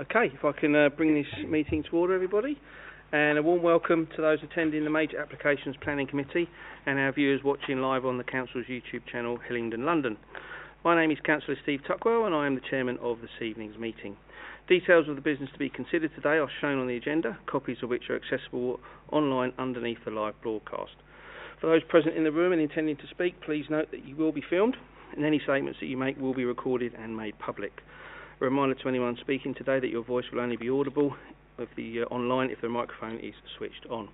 Okay, if I can bring this meeting to order, everybody, and a warm welcome to those attending the Major Applications Planning Committee and our viewers watching live on the Council's YouTube channel, Hillingdon, London. My name is Councillor Steve Tuckwell and I am the Chairman of this evening's meeting. Details of the business to be considered today are shown on the agenda, copies of which are accessible online underneath the live broadcast. For those present in the room and intending to speak, please note that you will be filmed and any statements that you make will be recorded and made public. A reminder to anyone speaking today that your voice will only be audible online if the microphone is switched on.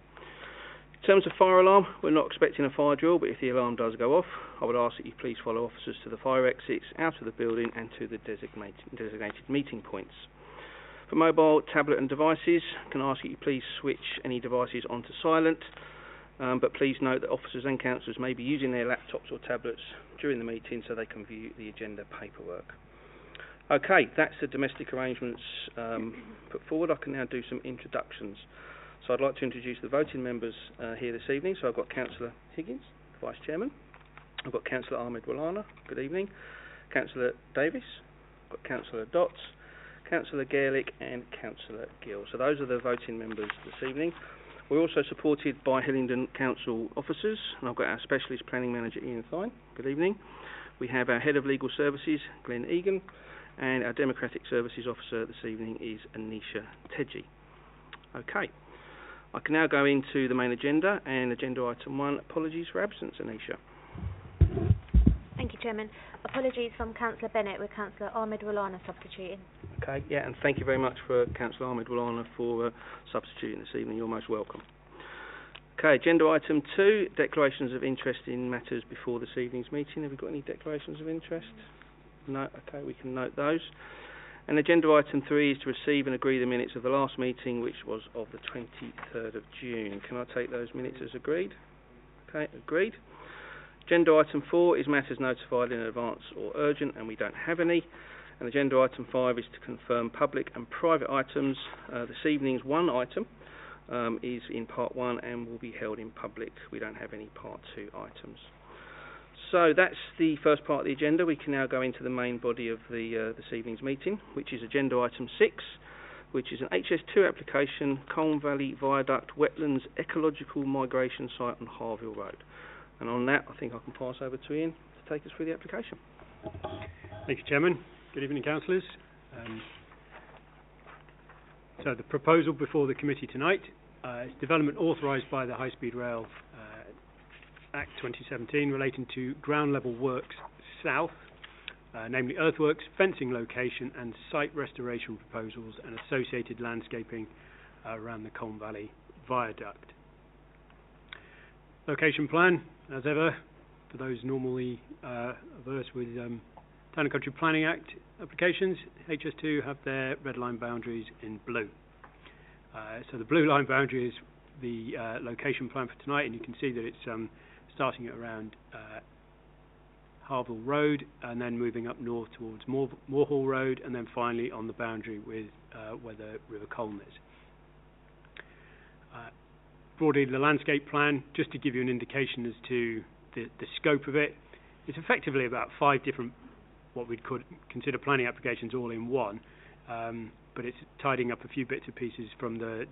In terms of fire alarm, we're not expecting a fire drill, but if the alarm does go off, I would ask that you please follow officers to the fire exits, out of the building and to the designated meeting points. For mobile, tablet and devices, can I ask that you please switch any devices onto silent, but please note that officers and councillors may be using their laptops or tablets during the meeting so they can view the agenda paperwork. Okay, that's the domestic arrangements put forward. I can now do some introductions. So I'd like to introduce the voting members here this evening. So I've got Councillor Higgins, Vice Chairman. I've got Councillor Ahmed Walana, good evening. Councillor Davis, I've got Councillor Dotts, Councillor Gaelic and Councillor Gill. So those are the voting members this evening. We're also supported by Hillingdon Council officers, and I've got our Specialist Planning Manager Ian Thine, good evening. We have our Head of Legal Services, Glenn Egan, and our Democratic Services Officer this evening is Anisha Tedji. Okay, I can now go into the main agenda, and agenda item 1, apologies for absence, Anisha. Thank you, Chairman. Apologies from Councillor Bennett with Councillor Ahmed Walana substituting. Okay, yeah, and thank you very much for Councillor Ahmed Walana for substituting this evening. You're most welcome. Okay, agenda item 2, declarations of interest in matters before this evening's meeting. Have we got any declarations of interest? No, okay, we can note those. And agenda item 3 is to receive and agree the minutes of the last meeting, which was of the 23rd of June. Can I take those minutes as agreed? Okay, agreed. Agenda item 4 is matters notified in advance or urgent, and we don't have any. And agenda item 5 is to confirm public and private items. This evening's one item is in part 1 and will be held in public. We don't have any part 2 items. So that's the first part of the agenda. We can now go into the main body of this evening's meeting, which is agenda item 6, which is an HS2 application, Colne Valley Viaduct Wetlands Ecological Migration Site on Harville Road. And on that, I think I can pass over to Ian to take us through the application. Thank you, Chairman. Good evening, councillors. So the proposal before the committee tonight is development authorised by the High Speed Rail Act 2017 relating to ground level works south, namely earthworks, fencing location and site restoration proposals and associated landscaping around the Colne Valley Viaduct. Location plan, as ever, for those normally averse with Town and Country Planning Act applications, HS2 have their red line boundaries in blue. So the blue line boundary is the location plan for tonight, and you can see that it's starting at around Harville Road and then moving up north towards Moorhall Road and then finally on the boundary with where the River Colne is. Broadly, the landscape plan, just to give you an indication as to the scope of it, it's effectively about 5 different what we'd consider planning applications all in one, but it's tidying up a few bits and pieces from the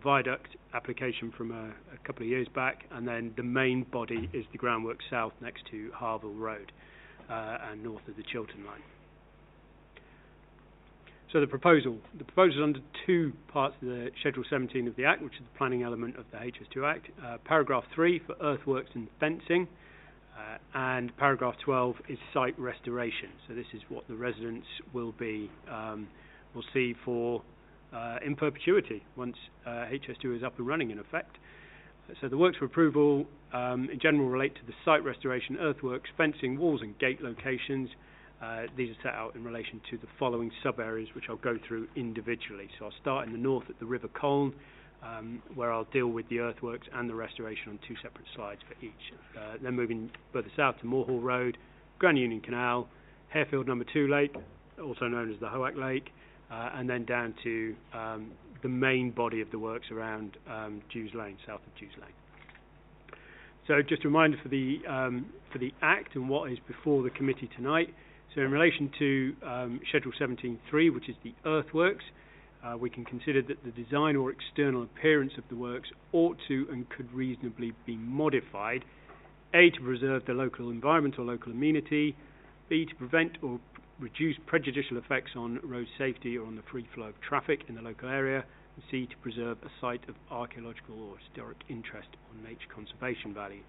viaduct application from a couple of years back, and then the main body is the groundwork south next to Harville Road and north of the Chiltern line. So the proposal is under 2 parts of the Schedule 17 of the Act, which is the planning element of the HS2 Act. Paragraph 3 for earthworks and fencing, and paragraph 12 is site restoration. So this is what the residents will see for in perpetuity once HS2 is up and running in effect. So the works for approval in general relate to the site restoration, earthworks, fencing, walls and gate locations. These are set out in relation to the following sub-areas, which I'll go through individually. So I'll start in the north at the River Colne, where I'll deal with the earthworks and the restoration on 2 separate slides for each. Then moving further south to Moorhall Road, Grand Union Canal, Harefield No. 2 Lake, also known as the Hoack Lake, and then down to the main body of the works around Jews Lane, south of Jews Lane. So just a reminder for the Act and what is before the committee tonight. So in relation to Schedule 17.3, which is the earthworks, we can consider that the design or external appearance of the works ought to and could reasonably be modified, A, to preserve the local environment or local amenity, B, to prevent or reduce prejudicial effects on road safety or on the free flow of traffic in the local area, and C, to preserve a site of archaeological or historic interest or nature conservation value.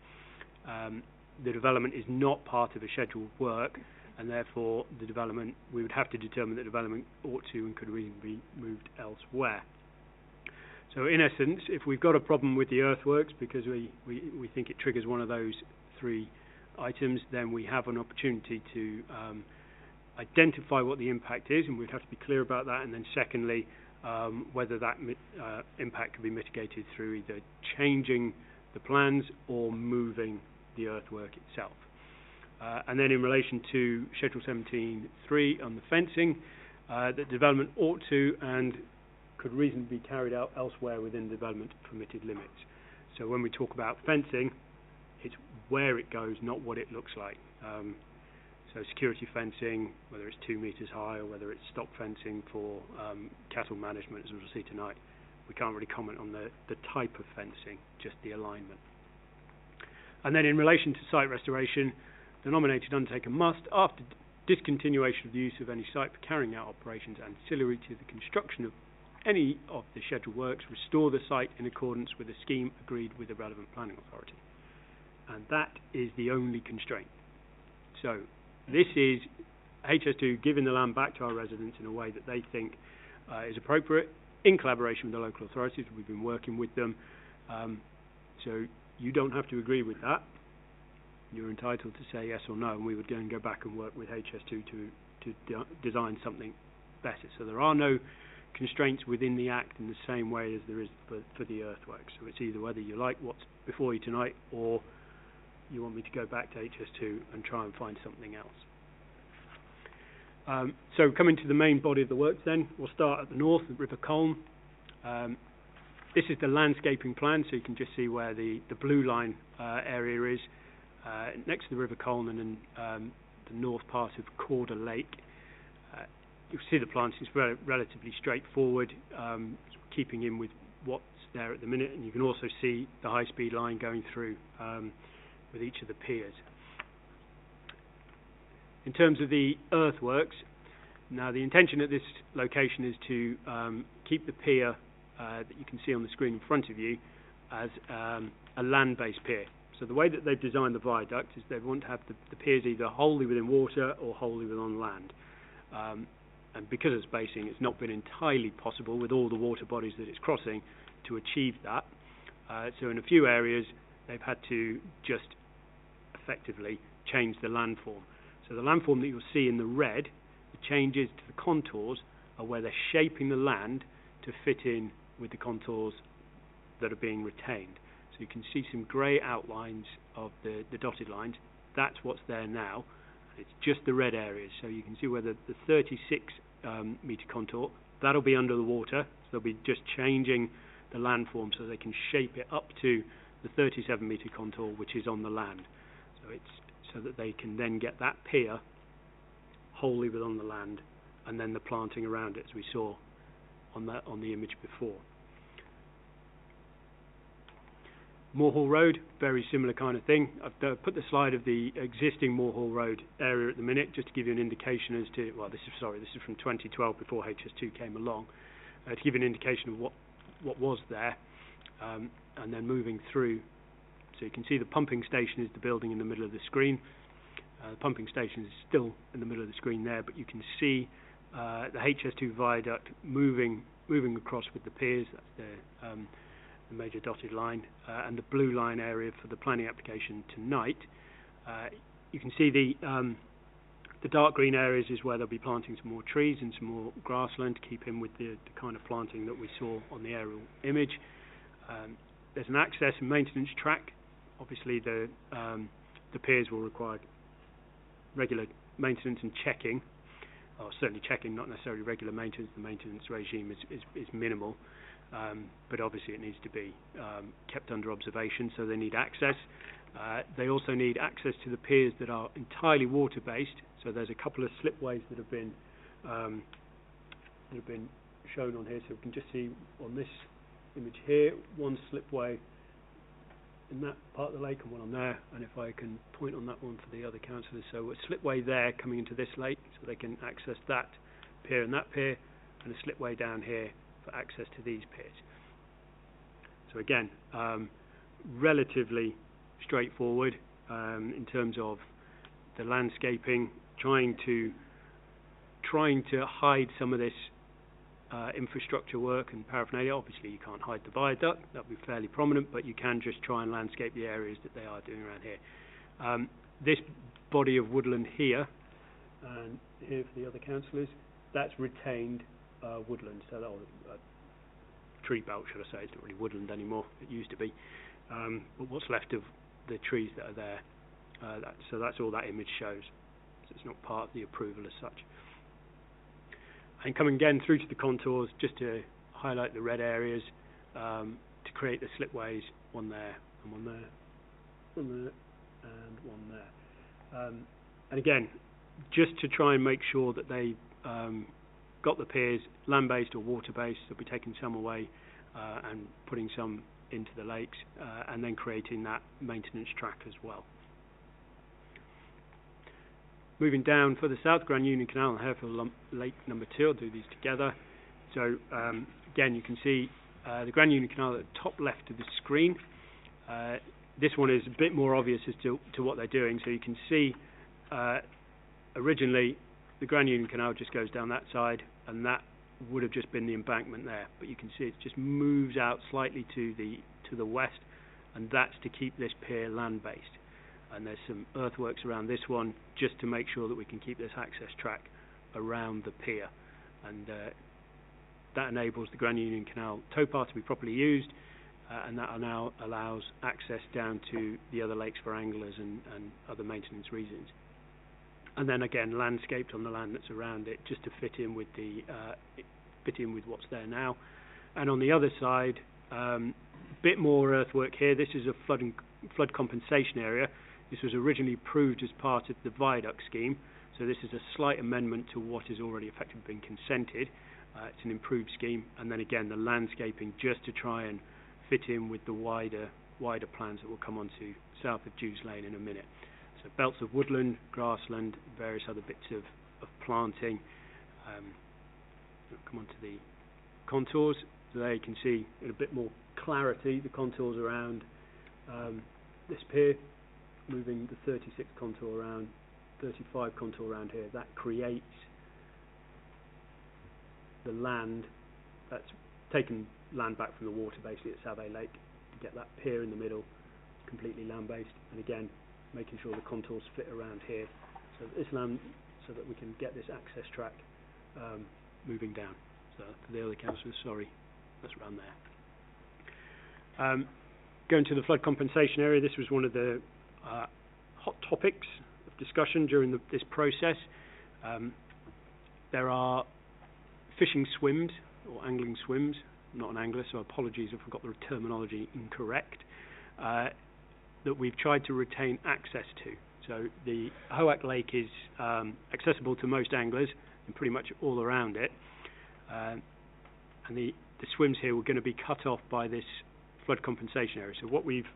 The development is not part of a scheduled work, and therefore the development, we would have to determine that development ought to and could reasonably be moved elsewhere. So in essence, if we've got a problem with the earthworks because we think it triggers one of those three items, then we have an opportunity to identify what the impact is, and we'd have to be clear about that, and then secondly, whether that impact can be mitigated through either changing the plans or moving the earthwork itself. And then in relation to Schedule 17.3 on the fencing, that development ought to and could reasonably be carried out elsewhere within development permitted limits. So when we talk about fencing, it's where it goes, not what it looks like. So security fencing, whether it's 2 metres high or whether it's stock fencing for cattle management, as we'll see tonight, we can't really comment on the type of fencing, just the alignment. And then in relation to site restoration, the nominated undertaker must, after discontinuation of the use of any site for carrying out operations ancillary to the construction of any of the scheduled works, restore the site in accordance with a scheme agreed with the relevant planning authority. And that is the only constraint. So this is HS2 giving the land back to our residents in a way that they think is appropriate, in collaboration with the local authorities. We've been working with them. So you don't have to agree with that. You're entitled to say yes or no, and we would go back and work with HS2 to design something better. So there are no constraints within the Act in the same way as there is for the earthworks. So it's either whether you like what's before you tonight or you want me to go back to HS2 and try and find something else. So coming to the main body of the works then, we'll start at the north, at River Colne. This is the landscaping plan, so you can just see where the blue line area is, next to the River Colne and then the north part of Corder Lake. You'll see the planting is relatively straightforward, keeping in with what's there at the minute, and you can also see the high-speed line going through with each of the piers. In terms of the earthworks, now the intention at this location is to keep the pier that you can see on the screen in front of you as a land-based pier. So the way that they've designed the viaduct is they want to have the piers either wholly within water or wholly within land. And because of spacing, it's not been entirely possible with all the water bodies that it's crossing to achieve that. So in a few areas, they've had to just effectively change the landform. So the landform that you'll see in the red, the changes to the contours are where they're shaping the land to fit in with the contours that are being retained. So you can see some grey outlines of the dotted lines. That's what's there now. It's just the red areas. So you can see where the 36 metre contour, that'll be under the water. So they'll be just changing the landform so they can shape it up to the 37 metre contour, which is on the land. So it's so that they can then get that pier wholly within the land, and then the planting around it, as we saw on the image before. Moorhall Road, very similar kind of thing. I've put the slide of the existing Moorhall Road area at the minute, just to give you an indication as to, well, this is from 2012 before HS2 came along, to give you an indication of what was there, and then moving through. So you can see the pumping station is the building in the middle of the screen. The pumping station is still in the middle of the screen there, but you can see the HS2 viaduct moving across with the piers. That's the major dotted line, and the blue line area for the planning application tonight. You can see the dark green areas is where they'll be planting some more trees and some more grassland to keep in with the kind of planting that we saw on the aerial image. There's an access and maintenance track. Obviously the piers will require regular maintenance and checking, or certainly checking, not necessarily regular maintenance. The maintenance regime is minimal, but obviously it needs to be kept under observation, so they need access. They also need access to the piers that are entirely water-based, so there's a couple of slipways that have been shown on here, so we can just see on this image here, one slipway in that part of the lake and one on there, and if I can point on that one for the other councillors, so a slipway there coming into this lake so they can access that pier and that pier, and a slipway down here for access to these piers. So again, relatively straightforward in terms of the landscaping, trying to hide some of this infrastructure work and paraphernalia. Obviously you can't hide the viaduct, that'll be fairly prominent, but you can just try and landscape the areas that they are doing around here. This body of woodland here, and here for the other councillors, that's retained woodland, so that was a tree belt, should I say. It's not really woodland anymore, it used to be, but what's left of the trees that are there, so that's all that image shows, so it's not part of the approval as such. And coming again through to the contours, just to highlight the red areas, to create the slipways, one there, and one there, one there, and one there. And again, just to try and make sure that they got the piers land-based or water-based, they'll be taking some away and putting some into the lakes, and then creating that maintenance track as well. Moving down further south, Grand Union Canal and Harefield Lake number 2, I'll do these together. So again, you can see the Grand Union Canal at the top left of the screen. This one is a bit more obvious as to what they're doing. So you can see originally the Grand Union Canal just goes down that side, and that would have just been the embankment there. But you can see it just moves out slightly to the west, and that's to keep this pier land-based. And there's some earthworks around this one just to make sure that we can keep this access track around the pier, and that enables the Grand Union Canal towpath to be properly used, and that now allows access down to the other lakes for anglers and other maintenance reasons. And then again, landscaped on the land that's around it, just to fit in with what's there now. And on the other side, bit more earthwork here. This is a flood compensation area. This was originally approved as part of the viaduct scheme, so this is a slight amendment to what has already effectively been consented. It's an improved scheme, and then again the landscaping just to try and fit in with the wider plans that will come on to south of Jews Lane in a minute. So belts of woodland, grassland, various other bits of planting. Come on to the contours, so there you can see in a bit more clarity the contours around this pier. Moving the 36 contour around, 35 contour around here, that creates the land that's taken land back from the water basically at Savay Lake to get that pier in the middle completely land based, and again making sure the contours fit around here so that this land, so that we can get this access track moving down. So for the other councillors, sorry, that's around there. Going to the flood compensation area, this was one of the hot topics of discussion during this process. There are fishing swims or angling swims. I'm not an angler, so apologies if I've got the terminology incorrect, that we've tried to retain access to. So the Hoack Lake is accessible to most anglers and pretty much all around it, and the swims here were going to be cut off by this flood compensation area. So what we've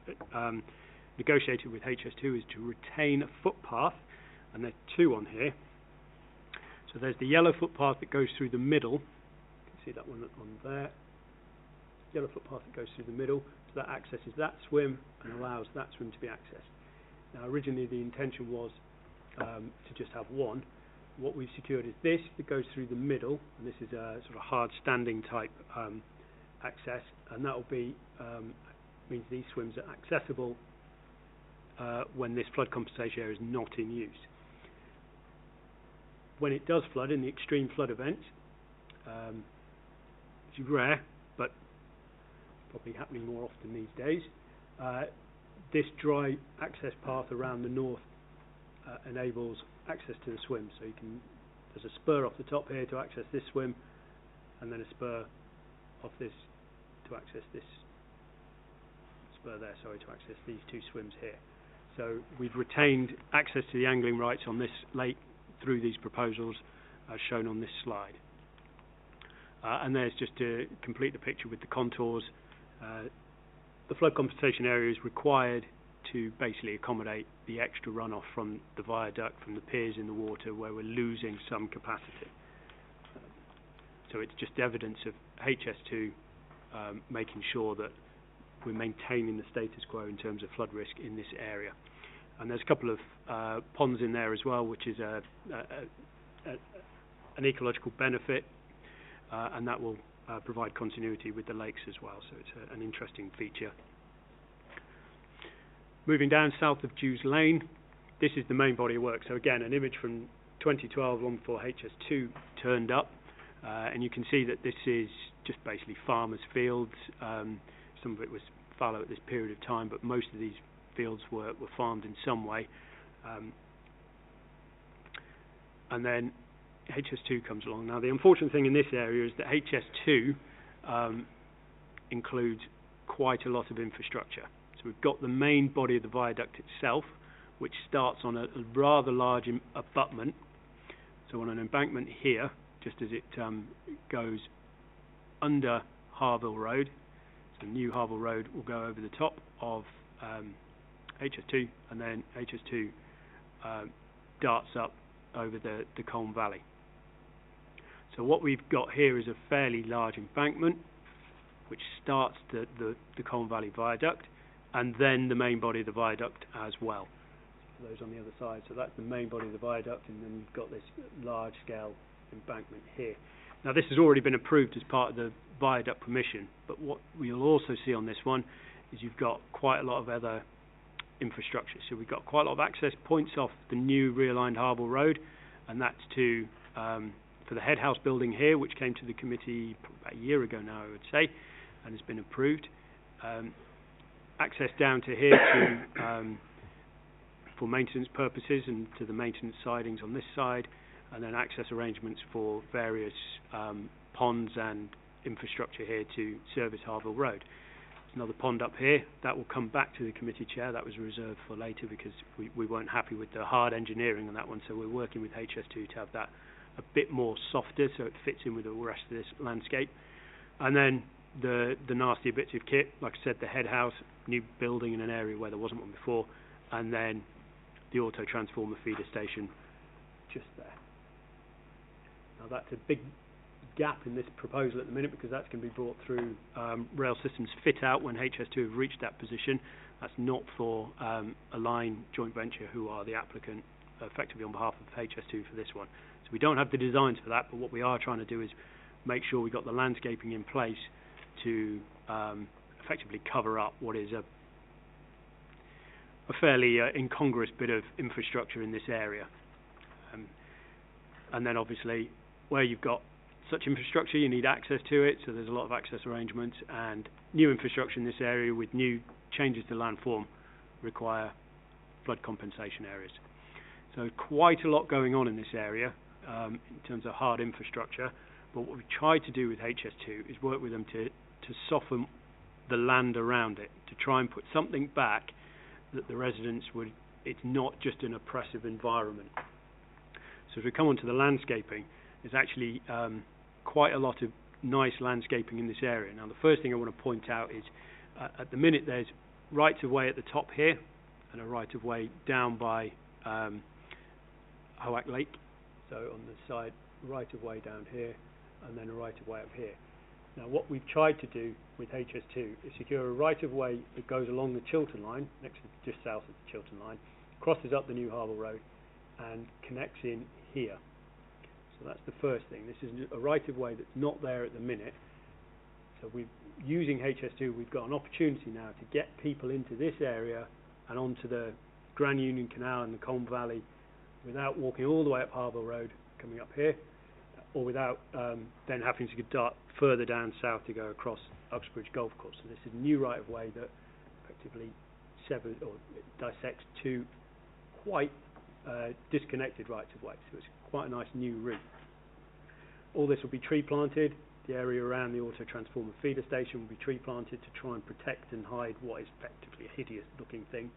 negotiated with HS2 is to retain a footpath, and there are two on here. So there's the yellow footpath that goes through the middle. You can see that one on there. Yellow footpath that goes through the middle, so that accesses that swim and allows that swim to be accessed. Now originally the intention was to just have one. What we've secured is this that goes through the middle, and this is a sort of hard standing type access, and that will be means these swims are accessible when this flood compensation area is not in use. When it does flood, in the extreme flood event, which is rare, but probably happening more often these days, this dry access path around the north enables access to the swim. So there's a spur off the top here to access this swim, and then a spur off this to access this spur there, sorry, to access these two swims here. So we've retained access to the angling rights on this lake through these proposals as shown on this slide. And there's just to complete the picture with the contours. The flood compensation area is required to basically accommodate the extra runoff from the viaduct, from the piers in the water where we're losing some capacity. So it's just evidence of HS2 making sure that we're maintaining the status quo in terms of flood risk in this area. And there's a couple of ponds in there as well, which is an ecological benefit, and that will provide continuity with the lakes as well. So it's an interesting feature. Moving down south of Jews Lane, this is the main body of work. So again, an image from 2012, long before HS2 turned up, and you can see that this is just basically farmers' fields. Some of it was fallow at this period of time, but most of these fields were farmed in some way. And then HS2 comes along. Now, the unfortunate thing in this area is that HS2 includes quite a lot of infrastructure. So we've got the main body of the viaduct itself, which starts on a rather large abutment. So on an embankment here, just as it goes under Harville Road. So New Harville Road will go over the top of HS2, and then HS2 darts up over the Colne Valley. So what we've got here is a fairly large embankment which starts the Colne Valley Viaduct, and then the main body of the viaduct as well. So those on the other side, so that's the main body of the viaduct, and then you've got this large scale embankment here. Now this has already been approved as part of the viaduct permission, but what we'll also see on this one is you've got quite a lot of other infrastructure. So we've got quite a lot of access points off the new realigned Harville Road, and that's to for the head house building here, which came to the committee about a year ago now, I would say, and has been approved. Access down to here to for maintenance purposes and to the maintenance sidings on this side, and then access arrangements for various ponds and infrastructure here to service Harville Road. There's another pond up here that will come back to the committee chair. That was reserved for later because we weren't happy with the hard engineering on that one, so we're working with HS2 to have that a bit more softer so it fits in with the rest of this landscape. And then the nastier bits of kit, like I said, the head house, new building in an area where there wasn't one before, and then the auto transformer feeder station just there. Now that's a big gap in this proposal at the minute because that's going to be brought through rail systems fit out when HS2 have reached that position. That's not for a line joint venture who are the applicant effectively on behalf of HS2 for this one. So we don't have the designs for that, but what we are trying to do is make sure we've got the landscaping in place to effectively cover up what is a fairly incongruous bit of infrastructure in this area. And then obviously where you've got such infrastructure you need access to it, so there's a lot of access arrangements, and new infrastructure in this area with new changes to landform require flood compensation areas. So quite a lot going on in this area in terms of hard infrastructure, but what we've tried to do with HS2 is work with them to soften the land around it, to try and put something back that the residents would, it's not just an oppressive environment. So if we come on to the landscaping, there's actually quite a lot of nice landscaping in this area. Now the first thing I want to point out is at the minute there's rights of way at the top here and a right of way down by Hoack Lake. So on the side, right of way down here, and then a right of way up here. Now what we've tried to do with HS2 is secure a right of way that goes along the Chiltern line, just south of the Chiltern line, crosses up the New Harville Road and connects in here. So that's the first thing. This is a right of way that's not there at the minute. So using HS2, we've got an opportunity now to get people into this area and onto the Grand Union Canal and the Colne Valley without walking all the way up Harville Road, coming up here, or without then having to dart further down south to go across Uxbridge Golf Course. So this is a new right of way that effectively severs or dissects two quite disconnected rights of way. So it's quite a nice new route. All this will be tree planted. The area around the auto transformer feeder station will be tree planted to try and protect and hide what is effectively a hideous looking thing.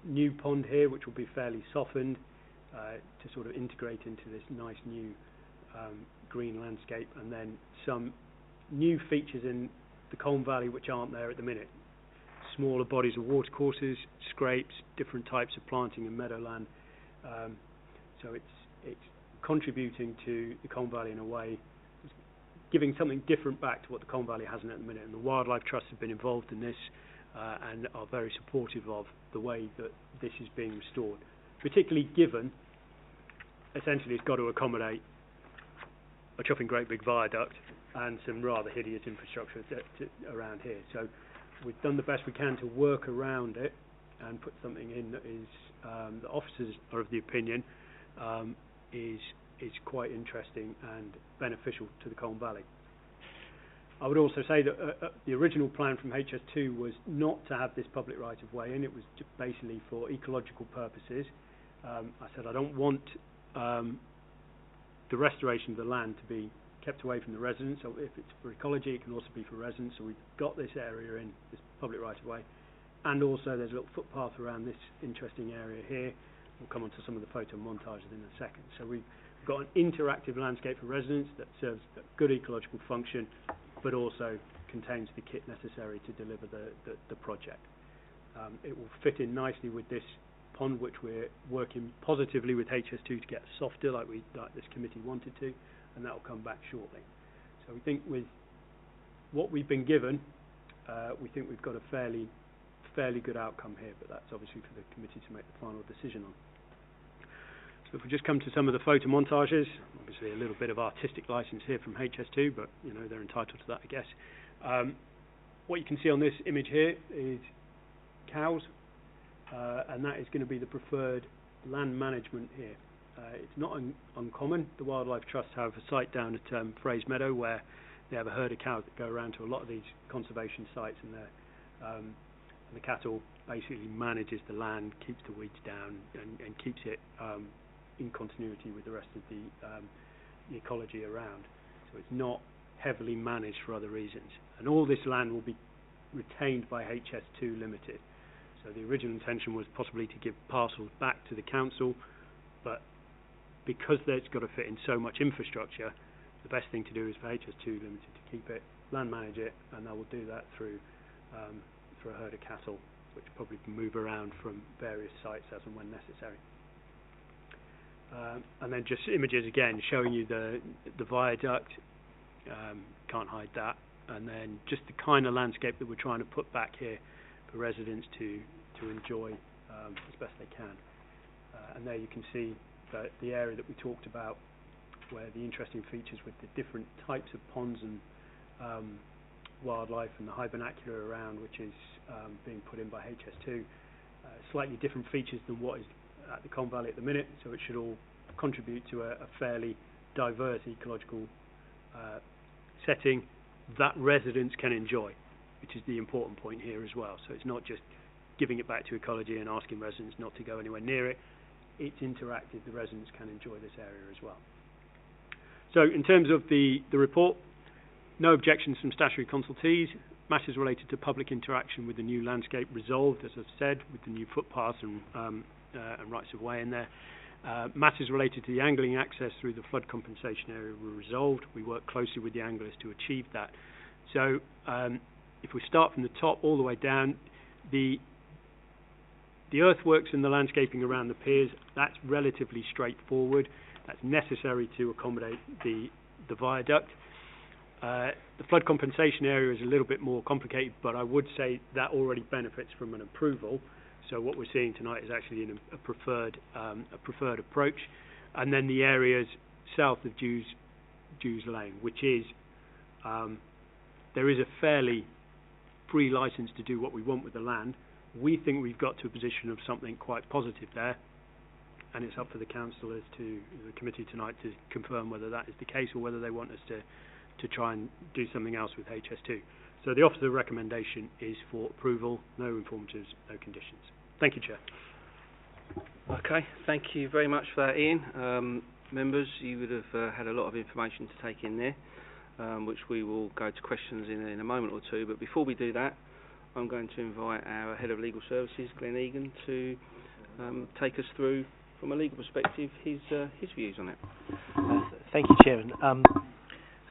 New pond here which will be fairly softened to sort of integrate into this nice new green landscape, and then some new features in the Colne Valley which aren't there at the minute. Smaller bodies of watercourses, scrapes, different types of planting and meadowland. So it's contributing to the Colne Valley in a way, giving something different back to what the Colne Valley hasn't at the minute. And the Wildlife Trust have been involved in this and are very supportive of the way that this is being restored, particularly given essentially it's got to accommodate a chopping great big viaduct and some rather hideous infrastructure around here. So we've done the best we can to work around it and put something in that is the officers are of the opinion is quite interesting and beneficial to the Colne Valley. I would also say that the original plan from HS2 was not to have this public right-of-way in. It was basically for ecological purposes. I said I don't want the restoration of the land to be kept away from the residents. So if it's for ecology, it can also be for residents. So we've got this area in, this public right-of-way. And also there's a little footpath around this interesting area here. We'll come on to some of the photo montages in a second. So we've got an interactive landscape for residents that serves a good ecological function, but also contains the kit necessary to deliver the project. It will fit in nicely with this pond, which we're working positively with HS2 to get softer, like this committee wanted to, and that will come back shortly. So we think with what we've been given, we think we've got a fairly good outcome here, but that's obviously for the committee to make the final decision on. So if we just come to some of the photo montages, obviously a little bit of artistic license here from HS2, but you know they're entitled to that, I guess. What you can see on this image here is cows, and that is going to be the preferred land management here. It's not uncommon. The Wildlife Trust have a site down at Frays Meadow where they have a herd of cows that go around to a lot of these conservation sites, and the cattle basically manages the land, keeps the weeds down, and keeps it in continuity with the rest of the ecology around. So it's not heavily managed for other reasons. And all this land will be retained by HS2 Limited. So the original intention was possibly to give parcels back to the council, but because it's got to fit in so much infrastructure, the best thing to do is for HS2 Limited to keep it, land manage it, and they will do that through a herd of cattle, which probably can move around from various sites as and when necessary. And then just images again showing you the viaduct, can't hide that, and then just the kind of landscape that we're trying to put back here for residents to enjoy as best they can. And there you can see the area that we talked about, where the interesting features with the different types of ponds and wildlife and the high vernacular around, which is being put in by HS2. Slightly different features than what is at the Colne Valley at the minute, so it should all contribute to a fairly diverse ecological setting that residents can enjoy, which is the important point here as well. So it's not just giving it back to ecology and asking residents not to go anywhere near it. It's interactive. The residents can enjoy this area as well. So in terms of the report, no objections from statutory consultees. Matters related to public interaction with the new landscape resolved, as I've said, with the new footpaths and rights of way in there. Matters related to the angling access through the flood compensation area were resolved. We work closely with the anglers to achieve that. So if we start from the top all the way down, the earthworks and the landscaping around the piers, that's relatively straightforward. That's necessary to accommodate the viaduct. The flood compensation area is a little bit more complicated, but I would say that already benefits from an approval. So what we're seeing tonight is actually a preferred approach. And then the areas south of Jews Lane, which is there is a fairly free license to do what we want with the land. We think we've got to a position of something quite positive there, and it's up for the councillors the committee tonight to confirm whether that is the case or whether they want us to try and do something else with HS2. So the officer recommendation is for approval, no informatives, no conditions. Thank you, Chair. Okay, thank you very much for that, Ian. Members, you would have had a lot of information to take in there, which we will go to questions in a moment or two. But before we do that, I'm going to invite our Head of Legal Services, Glenn Egan, to take us through, from a legal perspective, his views on it. Thank you, Chairman.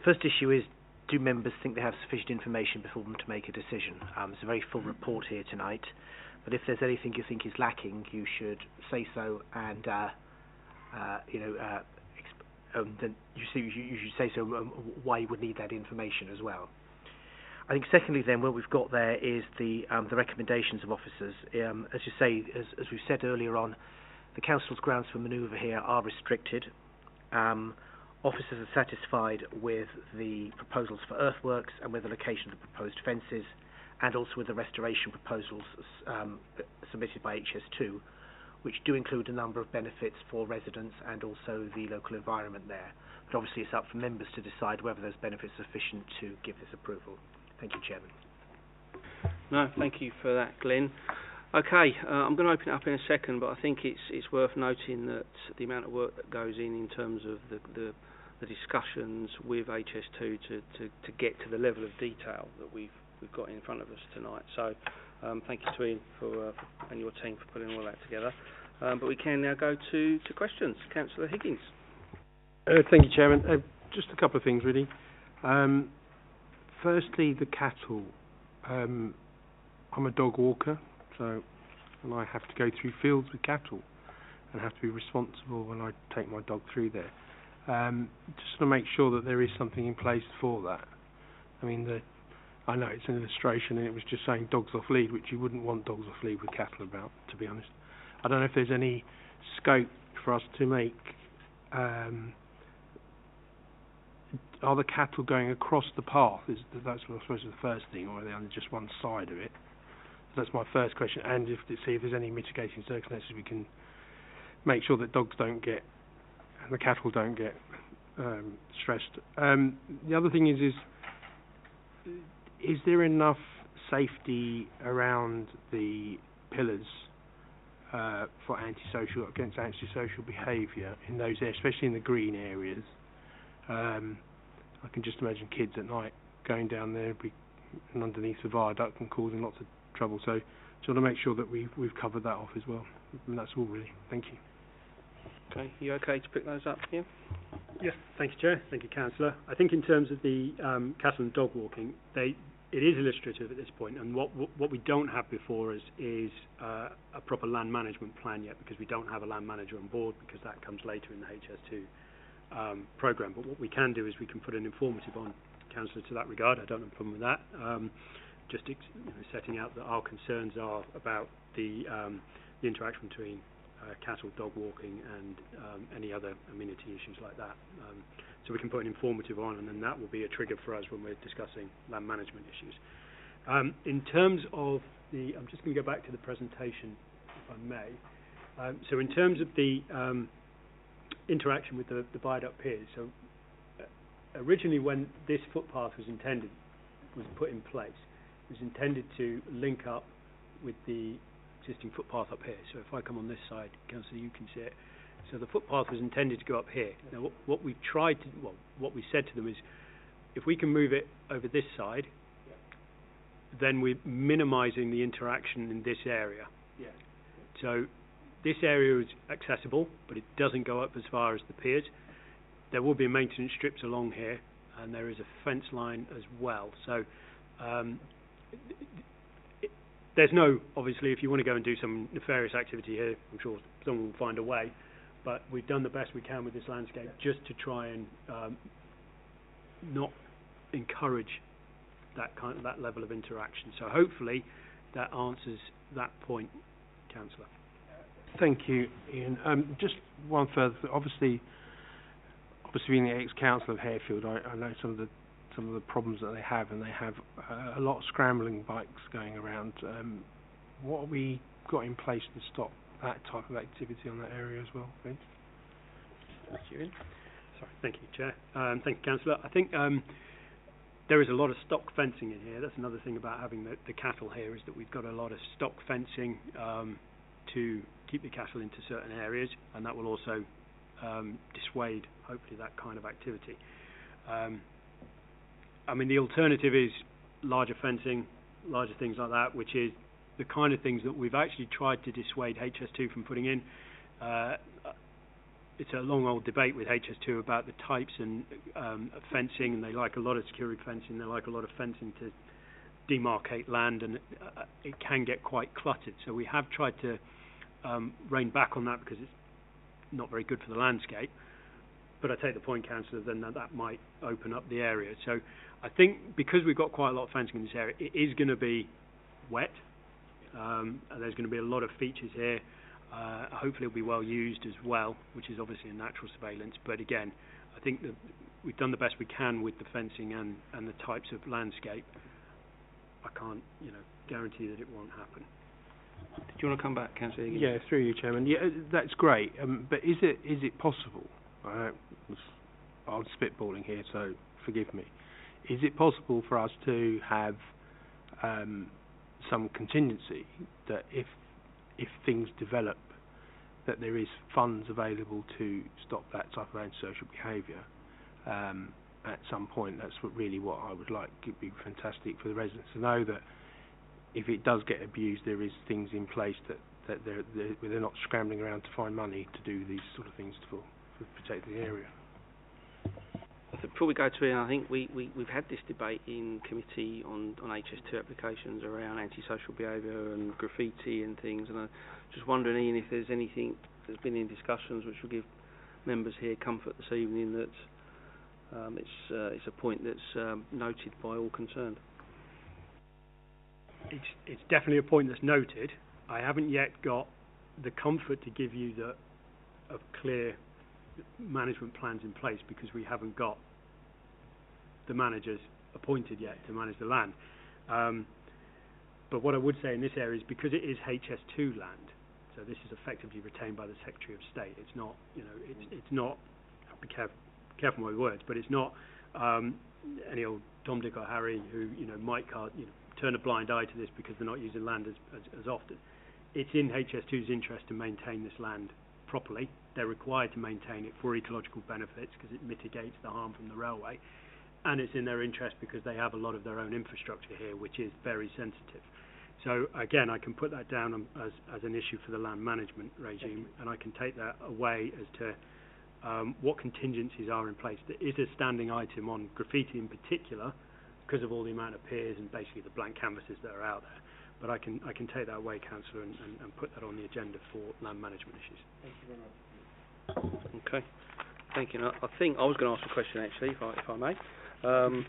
First issue is, do members think they have sufficient information before them to make a decision? It's a very full report here tonight, but if there's anything you think is lacking, you should say so, and then you should say so why you would need that information as well. I think secondly then, what we've got there is the recommendations of officers. As you say, as we said earlier on, the council's grounds for manoeuvre here are restricted. Officers are satisfied with the proposals for earthworks and with the location of the proposed fences, and also with the restoration proposals submitted by HS2, which do include a number of benefits for residents and also the local environment there. But obviously it's up for members to decide whether those benefits are sufficient to give this approval. Thank you, Chairman. No, thank you for that, Glenn. Okay, I'm going to open it up in a second, but I think it's worth noting that the amount of work that goes in terms of the discussions with HS2 to get to the level of detail that we've got in front of us tonight. So thank you to Ian and your team for putting all that together. But we can now go to questions. Councillor Higgins. Thank you, Chairman. Just a couple of things, really. Firstly, the cattle. I'm a dog walker, and I have to go through fields with cattle and have to be responsible when I take my dog through there. Just to make sure that there is something in place for that. I mean, I know it's an illustration and it was just saying dogs off lead, which you wouldn't want dogs off lead with cattle about, to be honest. I don't know if there's any scope for us to make... are the cattle going across the path? That's I suppose the first thing, or are they on just one side of it? That's my first question. And see if there's any mitigating circumstances we can make sure that dogs don't get and the cattle don't get stressed. The other thing is there enough safety around the pillars against antisocial behaviour in those areas, especially in the green areas? I can just imagine kids at night going down there and underneath the viaduct and causing lots of trouble. So just want to make sure that we've covered that off as well. And that's all really. Thank you. Okay, you okay to pick those up, Ian? Yes, thank you, Chair. Thank you, Councillor. I think in terms of the cattle and dog walking, it is illustrative at this point, and what we don't have before is a proper land management plan yet, because we don't have a land manager on board, because that comes later in the HS2 programme. But what we can do is we can put an informative on, Councillor, to that regard. I don't have a problem with that. Just setting out that our concerns are about the interaction between cattle, dog walking and any other amenity issues like that. So we can put an informative on, and then that will be a trigger for us when we're discussing land management issues. In terms of I'm just going to go back to the presentation, if I may. So in terms of the interaction with the viaduct piers, so originally when this footpath was put in place, it was intended to link up with the existing footpath up here. So if I come on this side, Councillor, you can see it. So the footpath was intended to go up here. Now what we said to them is, if we can move it over this side, then we're minimising the interaction in this area. Yeah. So this area is accessible, but it doesn't go up as far as the piers. There will be maintenance strips along here, and there is a fence line as well. So there's no, obviously, if you want to go and do some nefarious activity here, I'm sure someone will find a way, but we've done the best we can with this landscape just to try and not encourage that level of interaction. So hopefully that answers that point, Councillor. Thank you, Ian. Just one further. Obviously being the ex-councillor of Harefield, I know some of the problems that they have, and they have a lot of scrambling bikes going around. What have we got in place to stop that type of activity on that area as well, please? Thank you, Ian. Sorry, thank you, Chair. Thank you, Councillor. I think there is a lot of stock fencing in here. That's another thing about having the cattle here, is that we've got a lot of stock fencing to keep the cattle into certain areas, and that will also dissuade, hopefully, that kind of activity. I mean, the alternative is larger fencing, larger things like that, which is the kind of things that we've actually tried to dissuade HS2 from putting in. it's a long old debate with HS2 about the types and of fencing, and they like a lot of security fencing, they like a lot of fencing to demarcate land, and it can get quite cluttered. So we have tried to rein back on that because it's not very good for the landscape. But I take the point, Councillor, then that might open up the area. So I think because we've got quite a lot of fencing in this area, it is going to be wet. And there's going to be a lot of features here. Hopefully it'll be well used as well, which is obviously a natural surveillance. But again, I think that we've done the best we can with the fencing and the types of landscape. I can't, guarantee that it won't happen. Did you want to come back, Councillor Higgins? Yeah, through you, Chairman. Yeah, that's great. But is it possible? I'm spitballing here, so forgive me. Is it possible for us to have some contingency that if things develop, that there is funds available to stop that type of antisocial behaviour at some point? That's what I would like. It'd be fantastic for the residents to know that if it does get abused, there is things in place that they're not scrambling around to find money to do these sort of things for protect the area. Before we go to it, I think we've had this debate in committee on HS2 applications around antisocial behaviour and graffiti and things, and I'm just wondering, Ian, if there's anything that's been in discussions which will give members here comfort this evening that it's a point that's noted by all concerned. It's definitely a point that's noted. I haven't yet got the comfort to give you of clear management plans in place because we haven't got the managers appointed yet to manage the land. But what I would say in this area is because it is HS2 land, so this is effectively retained by the Secretary of State. It's not, it's not. Be careful with my words, but it's not any old Tom, Dick, or Harry who might turn a blind eye to this because they're not using land as often. It's in HS2's interest to maintain this land properly. They're required to maintain it for ecological benefits because it mitigates the harm from the railway, and it's in their interest because they have a lot of their own infrastructure here, which is very sensitive. So again, I can put that down as an issue for the land management regime, and I can take that away as to what contingencies are in place. There is a standing item on graffiti in particular because of all the amount of piers and basically the blank canvases that are out there. But I can take that away, Councillor, and put that on the agenda for land management issues. Thank you very much. Okay, thank you. Now, I think I was going to ask a question actually, if I may. And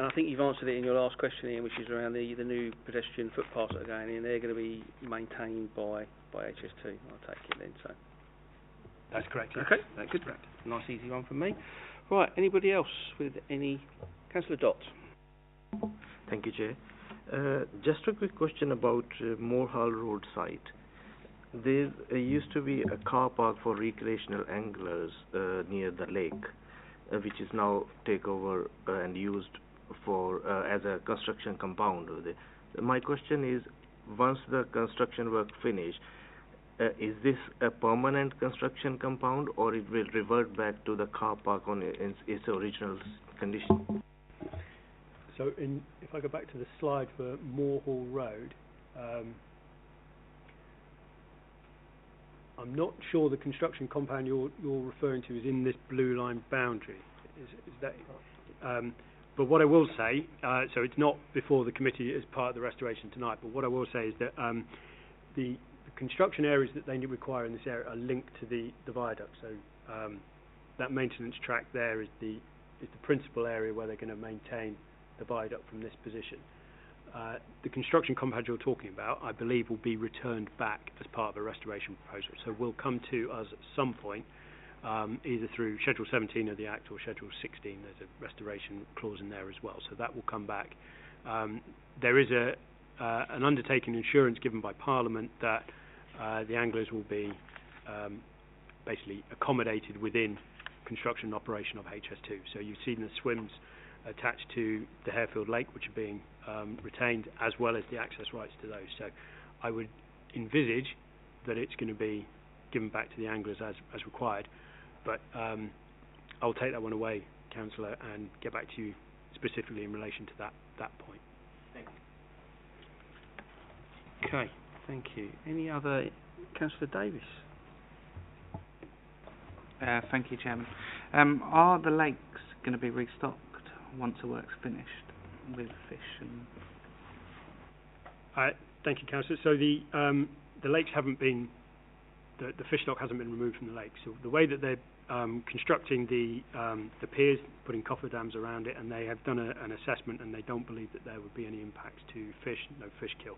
I think you've answered it in your last question, Ian, which is around the new pedestrian footpaths that are going in. They're going to be maintained by HS2. I'll take it then. So that's correct. Yeah. Okay, that's good. Nice easy one from me. Right, anybody else with any? Councillor Dott. Thank you, Chair. Just a quick question about Moorhall Road site. There used to be a car park for recreational anglers near the lake, which is now taken over and used for as a construction compound. My question is, once the construction work finish, is this a permanent construction compound, or it will revert back to the car park on its original condition? So if I go back to the slide for Moorhall Road, I'm not sure the construction compound you're referring to is in this blue line boundary. Is that? But what I will say, so it's not before the committee as part of the restoration tonight, but what I will say is that the construction areas that they require in this area are linked to the viaduct. So that maintenance track there is the principal area where they're going to maintain the viaduct from this position. The construction compound you're talking about, I believe, will be returned back as part of a restoration proposal. So will come to us at some point, either through Schedule 17 of the Act or Schedule 16. There's a restoration clause in there as well. So that will come back. There is an undertaking insurance given by Parliament that the anglers will be basically accommodated within construction and operation of HS2. So you've seen the swims attached to the Harefield Lake, which are being retained, as well as the access rights to those. So I would envisage that it's going to be given back to the anglers as required. But I'll take that one away, Councillor, and get back to you specifically in relation to that point. Thank you. Okay, thank you. Any other? Councillor Davis. Thank you, Chairman. Are the lakes going to be restocked once the work's finished with fish and... Thank you, Councillor. So the lakes haven't been, the fish stock hasn't been removed from the lakes. So the way that they're constructing the piers, putting cofferdams around it, and they have done an assessment, and they don't believe that there would be any impacts to fish, no fish kill.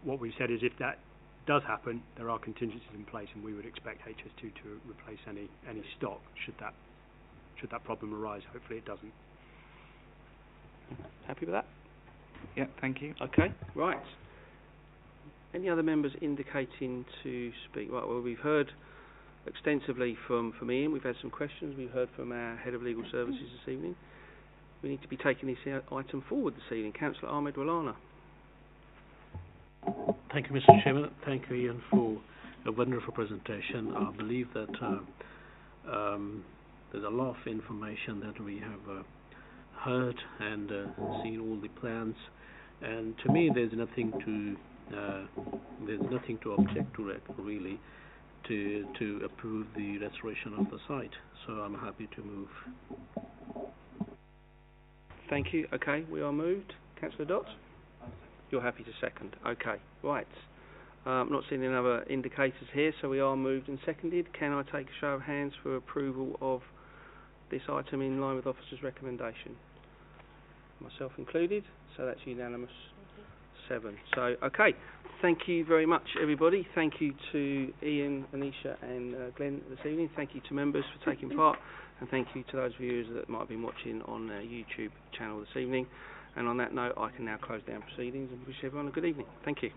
What we've said is if that does happen, there are contingencies in place, and we would expect HS2 to replace any stock should that problem arise. Hopefully it doesn't. Happy with that? Yeah, thank you. Okay, right. Any other members indicating to speak? Right, well, we've heard extensively from Ian. We've had some questions. We've heard from our Head of Legal Services this evening. We need to be taking this item forward this evening. Councillor Ahmed Walana. Thank you, Mr. Chairman. Thank you, Ian, for a wonderful presentation. I believe that there's a lot of information that we have heard and seen all the plans, and to me there's nothing to object to it really, to approve the restoration of the site. So I'm happy to move. Thank you. Okay, we are moved. Councillor Dott? You're happy to second. Okay, right. I'm not seeing any other indicators here, so we are moved and seconded. Can I take a show of hands for approval of this item in line with officer's recommendation? Myself included, so that's unanimous. 7. So, okay. Thank you very much, everybody. Thank you to Ian, Anisha and Glenn this evening. Thank you to members for taking part, and thank you to those viewers that might have been watching on our YouTube channel this evening. And on that note, I can now close down proceedings and wish everyone a good evening. Thank you.